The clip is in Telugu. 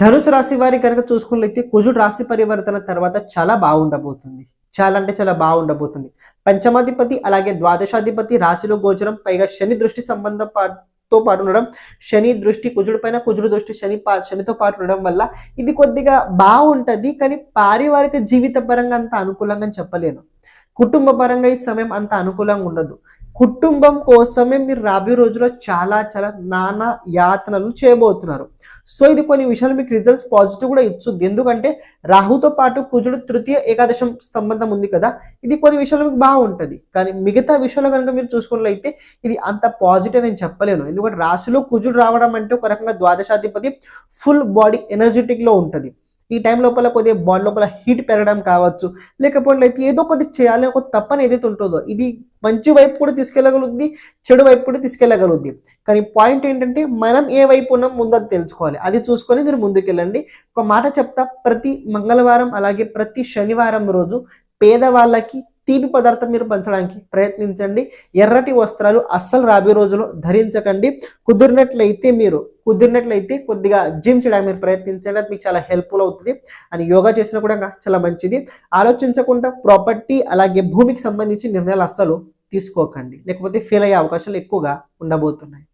ధనుసు రాశి వారి కనుక చూసుకున్నట్లయితే కుజుడు రాశి పరివర్తన తర్వాత చాలా బాగుండబోతుంది. చాలా అంటే చాలా బాగుండబోతుంది. పంచమాధిపతి అలాగే ద్వాదశాధిపతి రాశిలో గోచరం, పైగా శని దృష్టి తో పాటు ఉండడం, శని దృష్టి కుజుడి పైన, కుజుడు దృష్టి శనితో పాటు ఉండడం వల్ల ఇది కొద్దిగా బాగుంటది. కానీ పారివారిక జీవిత పరంగా అంత అనుకూలంగా చెప్పలేను. కుటుంబ పరంగా ఈ సమయం అంత అనుకూలంగా ఉండదు. కుటుంబం కోసమే మీరు రాబోయే రోజుల్లో చాలా చాలా నానా యాతనలు చేయబోతున్నారు. సో ఇది కొన్ని విషయాలు మీకు రిజల్ట్స్ పాజిటివ్ కూడా ఇచ్చుద్ది. ఎందుకంటే రాహుతో పాటు కుజుడు తృతీయ ఏకాదశం సంబంధం ఉంది కదా, ఇది కొన్ని విషయాలు మీకు బాగుంటుంది. కానీ మిగతా విషయాలు కనుక మీరు చూసుకున్నట్లయితే ఇది అంత పాజిటివ్ నేను చెప్పలేను. ఎందుకంటే రాశిలో కుజుడు రావడం అంటే ఒక రకంగా ద్వాదశాధిపతి ఫుల్ బాడీ ఎనర్జెటిక్ లో ఉంటుంది. ఈ టైం లోపల కొద్దిగా బాడీ లోపల హీట్ పెరగడం కావచ్చు, లేకపోతే ఏదో ఒకటి చేయాలి ఒక తప్పని ఏదైతే ఉంటుందో ఇది మంచి వైపు కూడా తీసుకెళ్ళగలుగుద్ది, చెడు వైపు కూడా తీసుకెళ్ళగలుగుద్ది. కానీ పాయింట్ ఏంటంటే మనం ఏ వైపు ఉన్నాం ముందు అది తెలుసుకోవాలి. అది చూసుకొని మీరు ముందుకెళ్ళండి. ఒక మాట చెప్తా, ప్రతి మంగళవారం అలాగే ప్రతి శనివారం రోజు పేదవాళ్ళకి తీపి పదార్థం మీరు పంచడానికి ప్రయత్నించండి. ఎర్రటి వస్త్రాలు అస్సలు రాబోయే రోజుల్లో ధరించకండి. కుదిరినట్లయితే కొద్దిగా జిమ్ చేయడానికి మీరు ప్రయత్నించండి. అది మీకు చాలా హెల్ప్ఫుల్ అవుతుంది. అని యోగా చేసినా కూడా చాలా మంచిది. ఆలోచించకుండా ప్రాపర్టీ అలాగే భూమికి సంబంధించి నిర్ణయాలు అస్సలు తీసుకోకండి, లేకపోతే ఫెయిల్ అయ్యే అవకాశాలు ఎక్కువగా ఉండబోతున్నాయి.